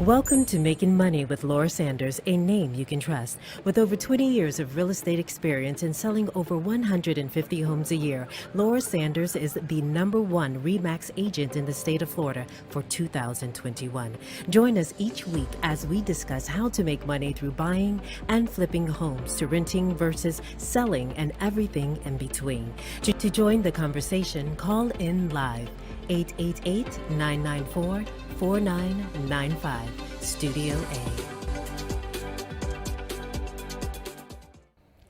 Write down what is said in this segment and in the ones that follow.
Welcome to Making Money with Laura Sanders, a name you can trust. With over 20 years of real estate experience and selling over 150 homes a year, Laura Sanders is the #1 RE/MAX agent in the state of Florida for 2021. Join us each week as we discuss how to make money through buying and flipping homes to renting versus selling and everything in between. To join the conversation, call in live 888-994-4995, Studio A.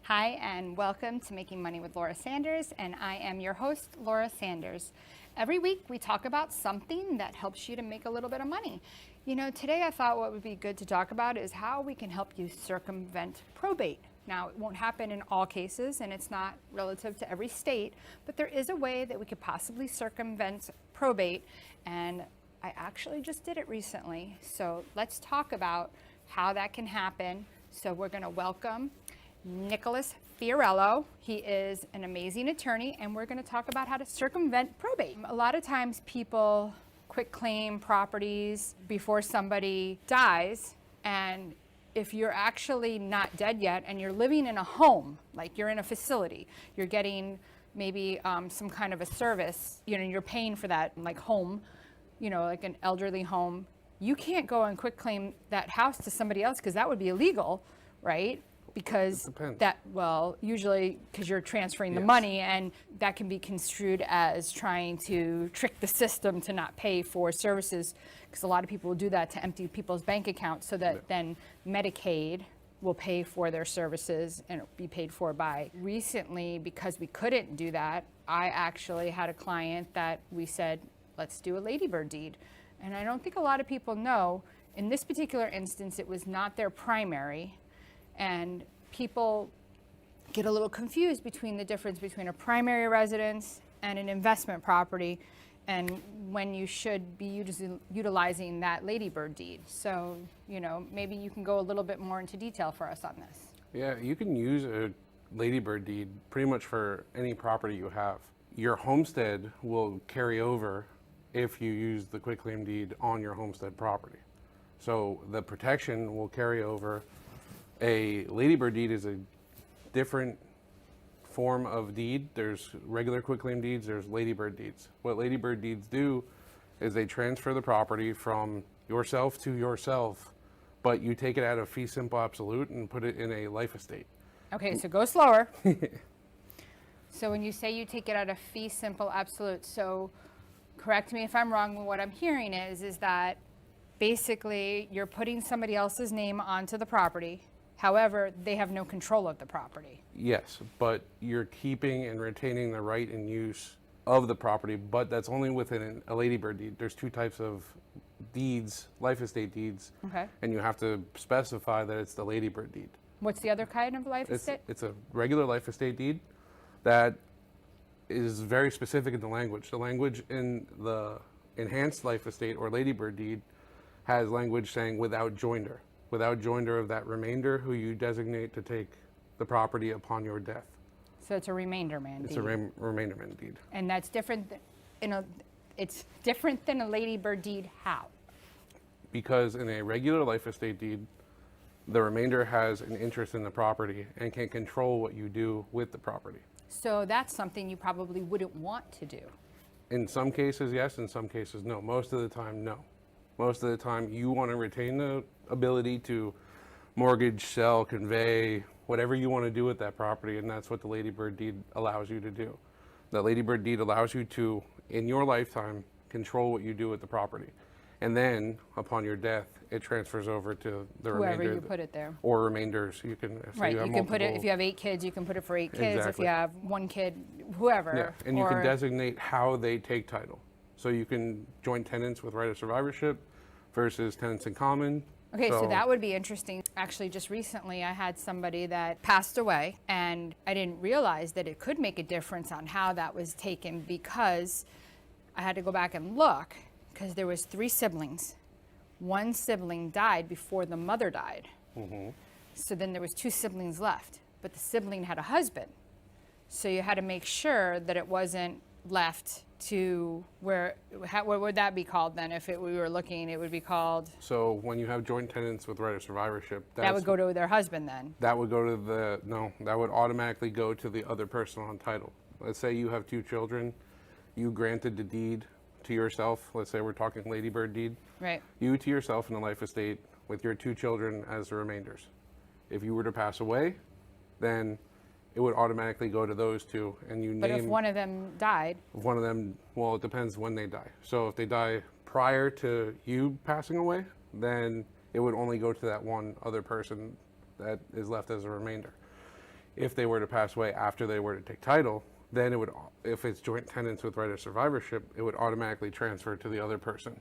Hi, and welcome to Making Money with Laura Sanders, and I am your host, Laura Sanders. Every week we talk about something that helps you to make a little bit of money. You know, today I thought what would be good to talk about is how we can help you circumvent probate. Now, it won't happen in all cases, and it's not relative to every state, but there is a way that we could possibly circumvent probate, and I actually just did it recently. So let's talk about how that can happen. So we're going to welcome Nick Fiorello. He is an amazing attorney, and we're going to talk about how to circumvent probate. A lot of times people quit claim properties before somebody dies, and if you're actually not dead yet and you're living in a home, like you're in a facility, you're getting maybe some kind of a service, you know, you're paying for that, like home, you know, like an elderly home, you can't go and quit claim that house to somebody else because that would be illegal, right? Because that, well, usually because you're transferring the money, and that can be construed as trying to trick the system to not pay for services, because a lot of people will do that to empty people's bank accounts so that then Medicaid will pay for their services and it'll be paid for by. Recently, because we couldn't do that, I actually had a client that we said, let's do a ladybird deed. And I don't think a lot of people know, in this particular instance, it was not their primary. And people get a little confused between the difference between a primary residence and an investment property, and when you should be utilizing that ladybird deed. So, you know, maybe you can go a little bit more into detail for us on this. Yeah, you can use a ladybird deed pretty much for any property you have. Your homestead will carry over if you use the quitclaim deed on your homestead property. So the protection will carry over. A ladybird deed is a different form of deed. There's regular quitclaim deeds, there's ladybird deeds. What ladybird deeds do is they transfer the property from yourself to yourself, but you take it out of fee simple absolute and put it in a life estate. Okay, so go slower. So when you say you take it out of fee simple absolute, so correct me if I'm wrong, what I'm hearing is that basically you're putting somebody else's name onto the property. However, they have no control of the property. Yes, but you're keeping and retaining the right and use of the property, but that's only within a ladybird deed. There's two types of deeds, life estate deeds, and you have to specify that it's the ladybird deed. What's the other kind of life estate? It's a regular life estate deed that is very specific in the language. The language in the enhanced life estate or ladybird deed has language saying without joinder of that remainder who you designate to take the property upon your death. So it's a remainder man deed. It's a remainder man deed. And that's different, it's different than a ladybird deed. How? Because in a regular life estate deed, the remainder has an interest in the property and can control what you do with the property. So that's something you probably wouldn't want to do. In some cases, yes. In some cases, no. Most of the time, no. Most of the time, you want to retain the ability to mortgage, sell, convey, whatever you want to do with that property, and that's what the ladybird deed allows you to do. The ladybird deed allows you to, in your lifetime, control what you do with the property. And then, upon your death, it transfers over to the remainder. Whoever you put it there. Or remainders. You can, right, you can put it, if you have 8 kids, you can put it for 8 kids. Exactly. If you have 1 kid, whoever. Yeah, and you can designate how they take title. So you can join tenants with right of survivorship versus tenants in common. Okay, so that would be interesting. Actually, just recently I had somebody that passed away, and I didn't realize that it could make a difference on how that was taken, because I had to go back and look, because there was 3 siblings. 1 sibling died before the mother died. So then there was 2 siblings left, but the sibling had a husband. So you had to make sure that it wasn't left to where, what would that be called then? If we were looking, it would be called? So when you have joint tenants with right of survivorship, That would go to their husband then? that would go to that would automatically go to the other person on title. Let's say you have 2 children, you granted the deed to yourself. Let's say we're talking ladybird deed. Right. You to yourself in a life estate with your 2 children as the remainders. If you were to pass away, then it would automatically go to those 2, and you But name. if one of them died? One of them, well, it depends when they die. So if they die prior to you passing away, then it would only go to that one other person that is left as a remainder. If they were to pass away after they were to take title, then it would, if it's joint tenants with right of survivorship, it would automatically transfer to the other person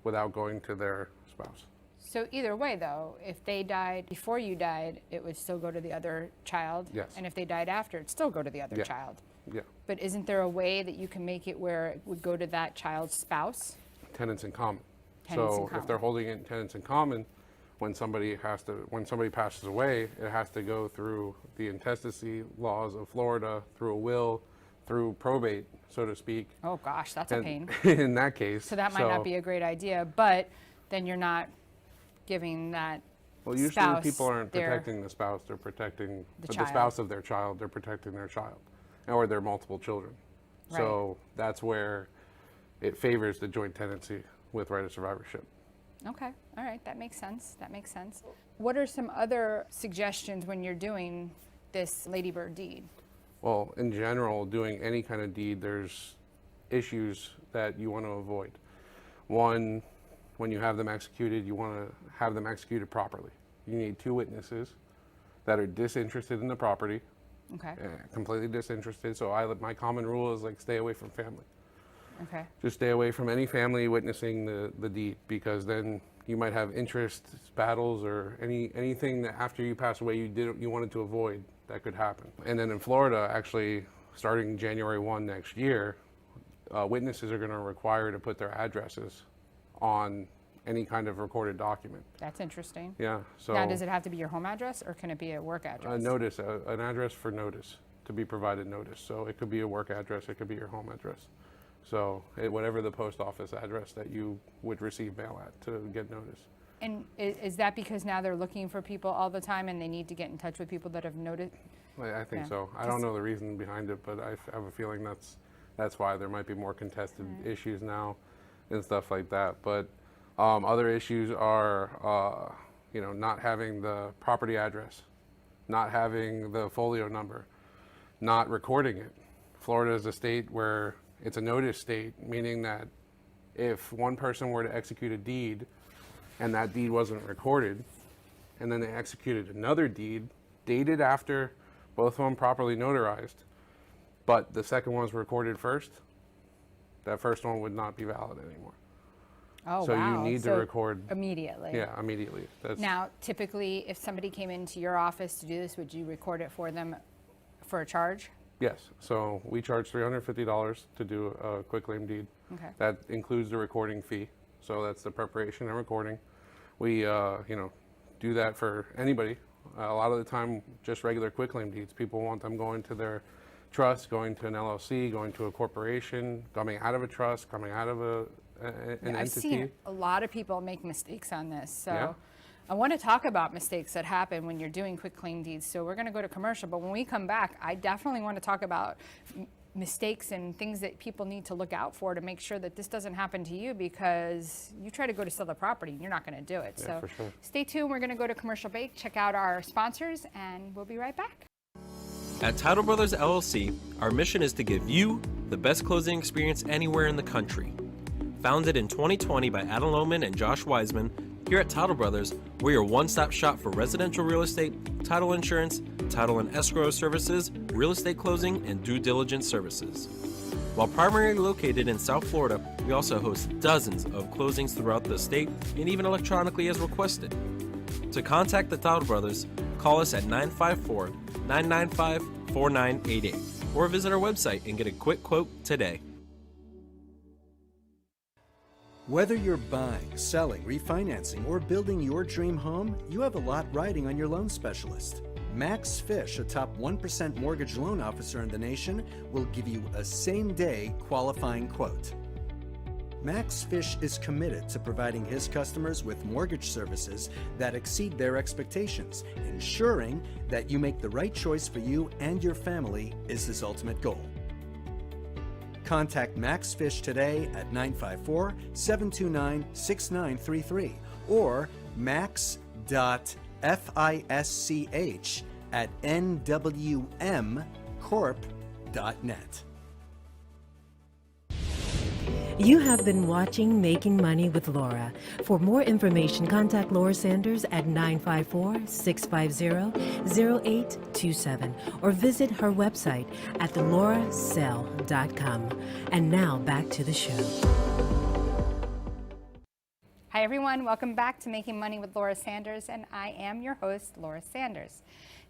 without going to their spouse. So either way, though, if they died before you died, it would still go to the other child? Yes. And if they died after, it'd still go to the other Yeah. child? Yeah, But isn't there a way that you can make it where it would go to that child's spouse? tenants in common. Tenants in So common. if they're holding it in tenants in common, when somebody passes away, it has to go through the intestacy laws of Florida, through a will, through probate, so to speak. Oh gosh, that's a And pain. in that case. So that might not be a great idea, but then you're not giving that Well, usually spouse people aren't their- protecting the spouse, they're protecting the child. spouse of their child, they're protecting their child, or their multiple children. So that's where it favors the joint tenancy with right of survivorship. Okay, all right, that makes sense. That makes sense. What are some other suggestions when you're doing this ladybird deed? Well, in general, doing any kind of deed, there's issues that you want to avoid. One, when you have them executed, you want to have them executed properly. You need 2 witnesses that are disinterested in the property, Okay, completely disinterested. So my common rule is like stay away from family. okay, Just stay away from any family witnessing the deed, because then you might have interest battles or anything that after you pass away you wanted to avoid that could happen. And then in Florida, actually, starting January 1 next year, witnesses are going to require to put their addresses on any kind of recorded document. that's interesting. Yeah. So Now, does it have to be your home address or can it be a work address? notice, an address for notice, to be provided notice. So it could be a work address, it could be your home address. So whatever the post office address that you would receive mail at to get notice. And is that because now they're looking for people all the time and they need to get in touch with people that have noticed? I think Yeah. so. I don't know the reason behind it, but I have a feeling that's why there might be more contested issues now and stuff like that. But other issues are, not having the property address, not having the folio number, not recording it. Florida is a state where it's a notice state, meaning that if one person were to execute a deed and that deed wasn't recorded, and then they executed another deed dated after both of them properly notarized, but the second one was recorded first, that first one would not be valid anymore. Oh, So wow. you need to record, Immediately. yeah, immediately. That's, Now, typically, if somebody came into your office to do this, would you record it for them for a charge? yes. So we charge $350 to do a quitclaim deed. Okay. That includes the recording fee. So that's the preparation and recording. We, do that for anybody. A lot of the time, just regular quitclaim deeds. People want them going to their trust, going to an LLC, going to a corporation, coming out of a trust, coming out of an I've entity. seen a lot of people make mistakes on this. So Yeah. I want to talk about mistakes that happen when you're doing quitclaim deeds. So we're going to go to commercial, but when we come back, I definitely want to talk about mistakes and things that people need to look out for to make sure that this doesn't happen to you, because you try to go to sell the property and you're not going to do it. Yeah, So for sure. stay tuned. We're going to go to commercial break, check out our sponsors, and we'll be right back. At Title Brothers LLC, our mission is to give you the best closing experience anywhere in the country. Founded in 2020 by Adam Lohman and Josh Wiseman, here at Title Brothers, we're your one-stop shop for residential real estate, title insurance, title and escrow services, real estate closing, and due diligence services. While primarily located in South Florida, we also host dozens of closings throughout the state and even electronically as requested. To contact the Title Brothers, call us at 954-995-4988 or visit our website and get a quick quote today. Whether you're buying, selling, refinancing, or building your dream home, you have a lot riding on your loan specialist. Max Fish, a top 1% mortgage loan officer in the nation, will give you a same-day qualifying quote. Max Fish is committed to providing his customers with mortgage services that exceed their expectations. Ensuring that you make the right choice for you and your family is his ultimate goal. Contact Max Fish today at 954-729-6933 or max.fisch@nwmcorp.net. You have been watching Making Money with Laura. For more information, contact Laura Sanders at 954-650-0827 or visit her website at laurasell.com. And now back to the show. Hi everyone, welcome back to Making Money with Laura Sanders, and I am your host, Laura Sanders.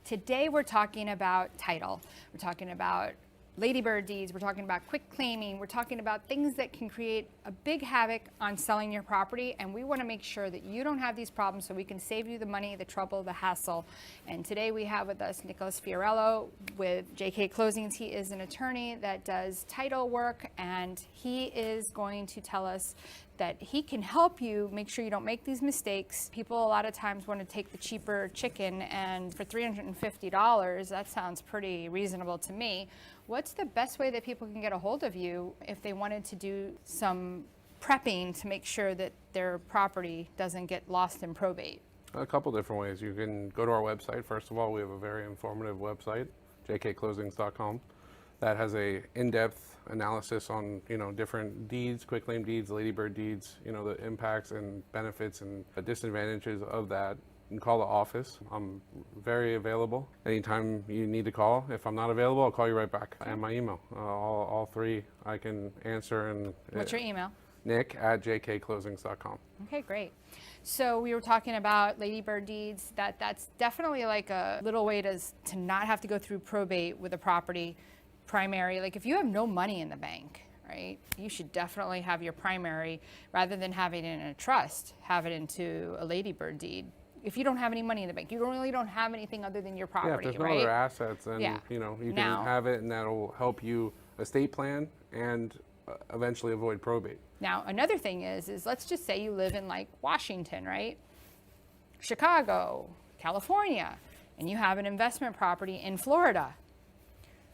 Today we're talking about title. We're talking about ladybird deeds, we're talking about quick claiming, we're talking about things that can create a big havoc on selling your property, and we want to make sure that you don't have these problems so we can save you the money, the trouble, the hassle. And today we have with us Nick Fiorello with JK Closings. He is an attorney that does title work, and he is going to tell us that he can help you make sure you don't make these mistakes. People a lot of times want to take the cheaper chicken, and for $350, that sounds pretty reasonable to me. What's the best way that people can get a hold of you if they wanted to do some prepping to make sure that their property doesn't get lost in probate? A couple different ways. You can go to our website. First of all, we have a very informative website, jkclosings.com, that has a in-depth analysis on, different deeds, quitclaim deeds, ladybird deeds, the impacts and benefits and disadvantages of that. You can call the office. I'm very available. Anytime you need to call. If I'm not available, I'll call you right back. And my email. All three I can answer. And what's your email? Nick@jkclosings.com. Okay, great. So we were talking about ladybird deeds. That's definitely like a little way to not have to go through probate with a property primary. Like if you have no money in the bank, right, you should definitely have your primary, rather than having it in a trust, have it into a ladybird deed. If you don't have any money in the bank, you really don't have anything other than your property, yeah, if there's no right? other assets, then you can Now, have it, and that'll help you estate plan and eventually avoid probate. Now, another thing is let's just say you live in like Washington, right? Chicago, California, and you have an investment property in Florida.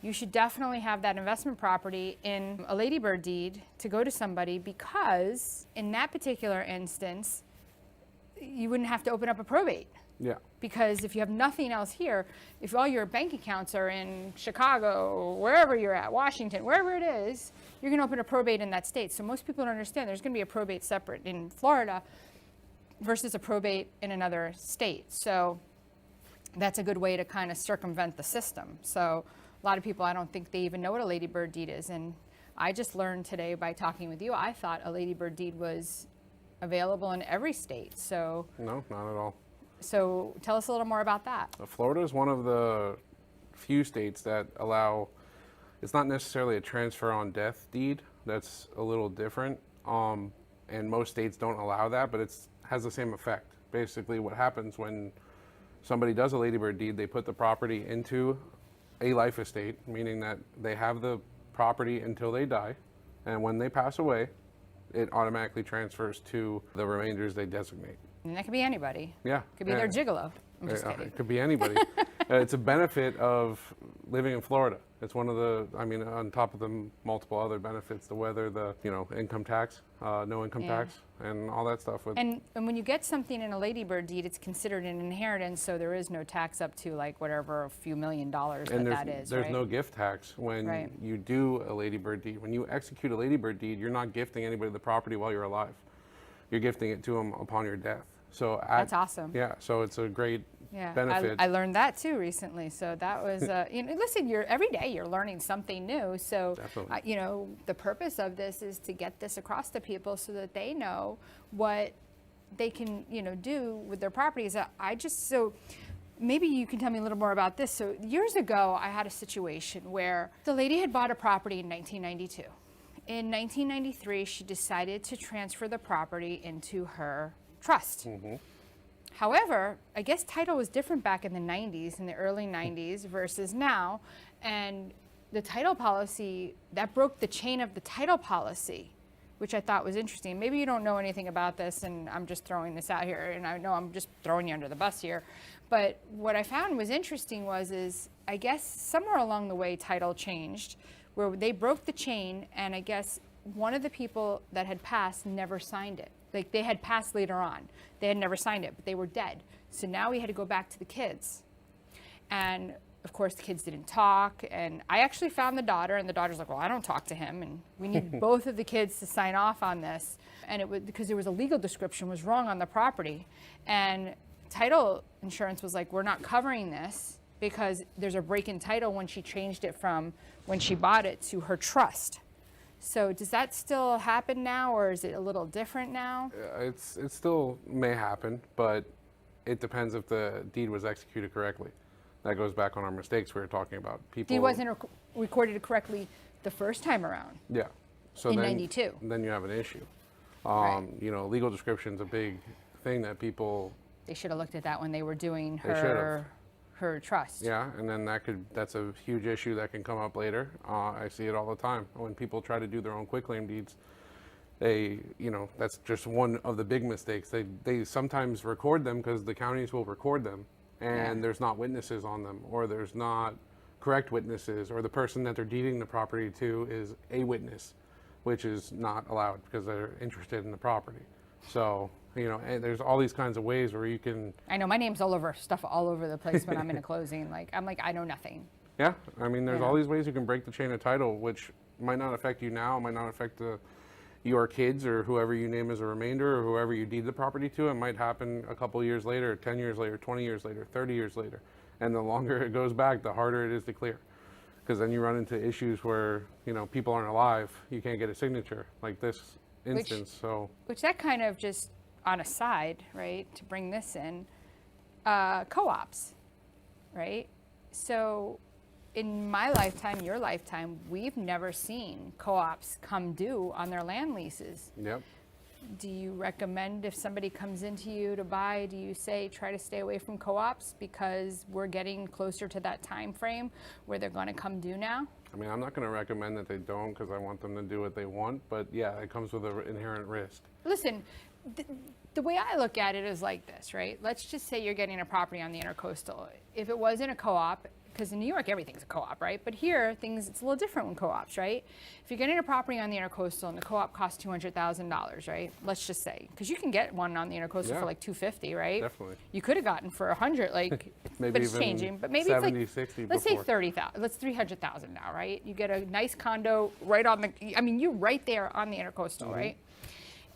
You should definitely have that investment property in a ladybird deed to go to somebody, because in that particular instance, you wouldn't have to open up a probate. Yeah. Because if you have nothing else here, if all your bank accounts are in Chicago, wherever you're at, Washington, wherever it is, you're going to open a probate in that state. So most people don't understand there's going to be a probate separate in Florida versus a probate in another state. So that's a good way to kind of circumvent the system. So a lot of people, I don't think they even know what a ladybird deed is. And I just learned today by talking with you, I thought a ladybird deed was available in every state. So No, not at all. So tell us a little more about that. Florida is one of the few states that allow, it's not necessarily a transfer on death deed. That's a little different. And most states don't allow that, but it has the same effect. Basically what happens when somebody does a ladybird deed, they put the property into a life estate, meaning that they have the property until they die. And when they pass away, it automatically transfers to the remainders they designate. And that could be anybody. Yeah. Could be their gigolo. I'm just kidding. It could be anybody. It's a benefit of living in Florida. It's one of the, on top of the multiple other benefits, the weather, the, income tax, no income tax, and all that stuff. And when you get something in a ladybird deed, it's considered an inheritance, so there is no tax up to like whatever, a few $1,000,000 that is, there's right? no gift tax when you do a ladybird deed. When you execute a ladybird deed, you're not gifting anybody the property while you're alive. You're gifting it to them upon your death. So that's awesome. Yeah, so it's a great benefit. I learned that too recently. So that was, listen, every day you're learning something new. So, the purpose of this is to get this across to people so that they know what they can, do with their properties. So maybe you can tell me a little more about this. So years ago, I had a situation where the lady had bought a property in 1992. In 1993, she decided to transfer the property into her trust. However, I guess title was different back in the 90s, in the early 90s versus now. And the title policy, that broke the chain of the title policy, which I thought was interesting. Maybe you don't know anything about this, and I'm just throwing this out here, and I know I'm just throwing you under the bus here. But what I found was interesting is I guess somewhere along the way title changed, where they broke the chain, and I guess one of the people that had passed never signed it. Like, they had passed later on. They had never signed it, but they were dead. So now we had to go back to the kids. And of course, the kids didn't talk. And I actually found the daughter, and the daughter's like, well, I don't talk to him. And we need both of the kids to sign off on this. And it was because there was a legal description was wrong on the property. And title insurance was like, we're not covering this because there's a break in title when she changed it from when she bought it to her trust. So does that still happen now, or is it a little different now? It still may happen, but it depends if the deed was executed correctly. That goes back on our mistakes we were talking about. People. Deed wasn't recorded correctly the first time around. Yeah. So in then, 92. Then you have an issue. Right. You know, legal description's a big thing that people. They should have looked at that when they were doing They should've. her trust. Yeah, and then that's a huge issue that can come up later. I see it all the time when people try to do their own quitclaim deeds. That's just one of the big mistakes. They sometimes record them because the counties will record them, and there's not witnesses on them, or there's not correct witnesses, or the person that they're deeding the property to is a witness, which is not allowed because they're interested in the property. So, and there's all these kinds of ways where you can. I know my name's all over the place when I'm in a closing. I'm like, I know nothing. Yeah, I mean, there's all these ways you can break the chain of title, which might not affect you now, might not affect your kids or whoever you name as a remainder or whoever you deed the property to. It might happen a couple years later, 10 years later, 20 years later, 30 years later. And the longer it goes back, the harder it is to clear. Because then you run into issues where, people aren't alive. You can't get a signature like this instance. Which that kind of just on a side, right, to bring this in, co-ops, right? So in my lifetime, your lifetime, we've never seen co-ops come due on their land leases. Yep. Do you recommend if somebody comes into you to buy, do you say try to stay away from co-ops because we're getting closer to that time frame where they're going to come due now? I mean, I'm not going to recommend that they don't because I want them to do what they want, but yeah, it comes with an inherent risk. Listen, the way I look at it is like this, right? Let's just say you're getting a property on the Intercoastal. If it wasn't a co-op, because in New York, everything's a co-op, right? But here, it's a little different with co-ops, right? If you're getting a property on the Intercoastal and the co-op costs $200,000, right? Let's just say, because you can get one on the Intercoastal for like $250,000, right? Definitely. You could have gotten for $100,000, like, maybe but it's even changing. But maybe 70, it's like, 60 let's say before. $30,000. Let's $300,000 now, right? You get a nice condo right on you're right there on the Intercoastal, right?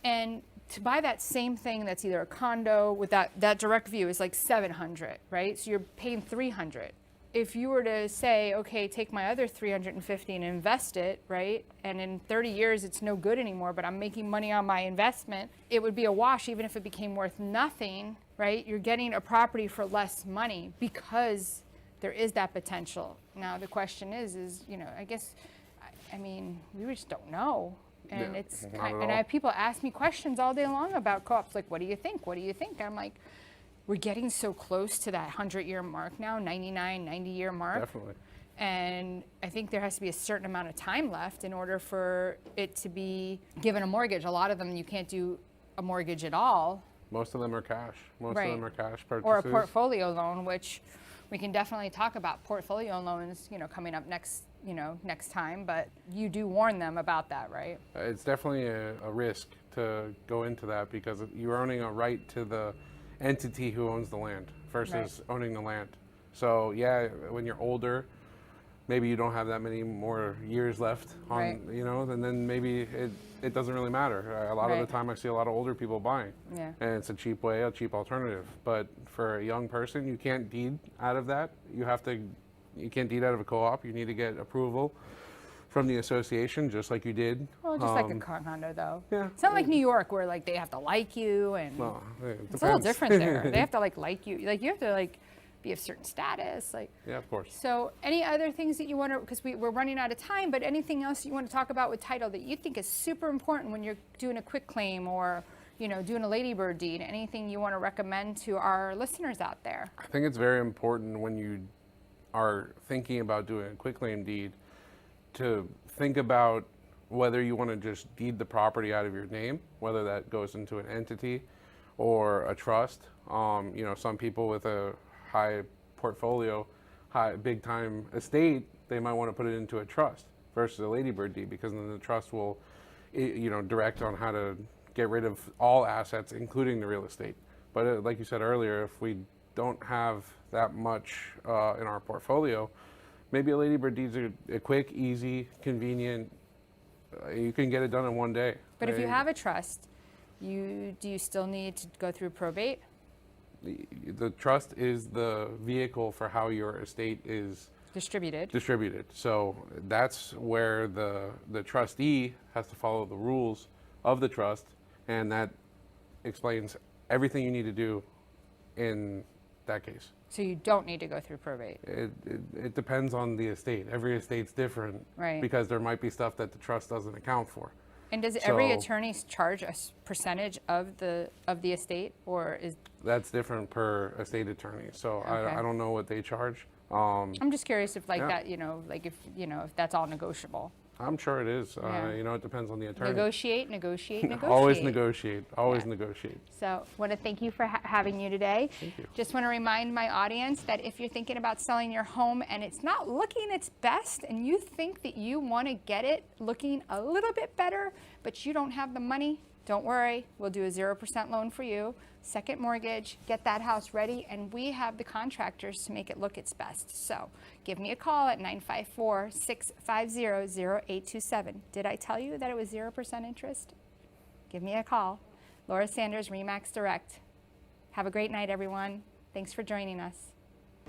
And to buy that same thing that's either a condo with that direct view is like $700,000, right? So you're paying $300,000. If you were to say, okay, take my other $350,000 and invest it, right? And in 30 years, it's no good anymore, but I'm making money on my investment, it would be a wash even if it became worth nothing, right? You're getting a property for less money because there is that potential. Now, the question is, I guess, we just don't know. And Yeah, it's not kind, at and I all. have people ask me questions all day long about co-ops, like, what do you think? What do you think? I'm like, we're getting so close to that 100-year mark now, 99, 90-year mark. Definitely. And I think there has to be a certain amount of time left in order for it to be given a mortgage. A lot of them, you can't do a mortgage at all. Most of them are cash. Most Right. of them are cash purchases. Or a portfolio loan, which we can definitely talk about portfolio loans, coming up next time. But you do warn them about that, right? It's definitely a risk to go into that because you're owning a right to the entity who owns the land versus owning the land. So yeah, when you're older, maybe you don't have that many more years left on, and then maybe it doesn't really matter. A lot of the time I see a lot of older people buying. Yeah. And it's a cheap alternative. But for a young person, you can't deed out of that. You can't deed out of a co-op. You need to get approval from the association, just like you did. Well, just like a condo, though. Yeah. It's not like New York where they have to like you and Well, it's a little different there. They have to like you. Like you have to be of certain status. Yeah, of course. So any other things that you want to, because we're running out of time, but anything else you want to talk about with title that you think is super important when you're doing a quick claim or doing a ladybird deed? Anything you want to recommend to our listeners out there? I think it's very important when you are thinking about doing a quitclaim deed to think about whether you want to just deed the property out of your name, whether that goes into an entity or a trust. Some people with a high portfolio, big time estate, they might want to put it into a trust versus a ladybird deed, because then the trust will, direct on how to get rid of all assets, including the real estate. But like you said earlier, if we don't have that much in our portfolio, maybe a ladybird deed's a quick, easy, convenient. You can get it done in one day. But if you have a trust, do you still need to go through probate? The trust is the vehicle for how your estate is distributed. So that's where the trustee has to follow the rules of the trust, and that explains everything you need to do in that case. So you don't need to go through probate? It depends on the estate. Every estate's different, right? Because there might be stuff that the trust doesn't account for. And does every attorney charge a percentage of the estate, or is that's different per estate attorney? So okay. I don't know what they charge. I'm just curious if that, if that's all negotiable. I'm sure it is. Yeah. It depends on the attorney. Negotiate. Always negotiate. So want to thank you for having you today. Thank you. Just want to remind my audience that if you're thinking about selling your home and it's not looking its best, and you think that you want to get it looking a little bit better, but you don't have the money, don't worry. We'll do a 0% loan for you. Second mortgage, get that house ready, and we have the contractors to make it look its best. So give me a call at 954-650-0827. Did I tell you that it was 0% interest? Give me a call. Laura Sanders, RE/MAX Direct. Have a great night, everyone. Thanks for joining us.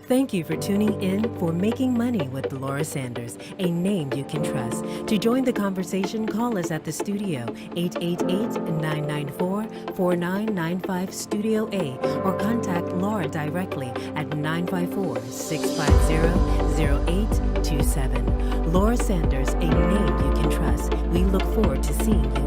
Thank you for tuning in for Making Money with Laura Sanders, a name you can trust. To join the conversation, call us at the studio, 888-994-4995 Studio A, or contact Laura directly at 954-650-0827. Laura Sanders, a name you can trust. We look forward to seeing you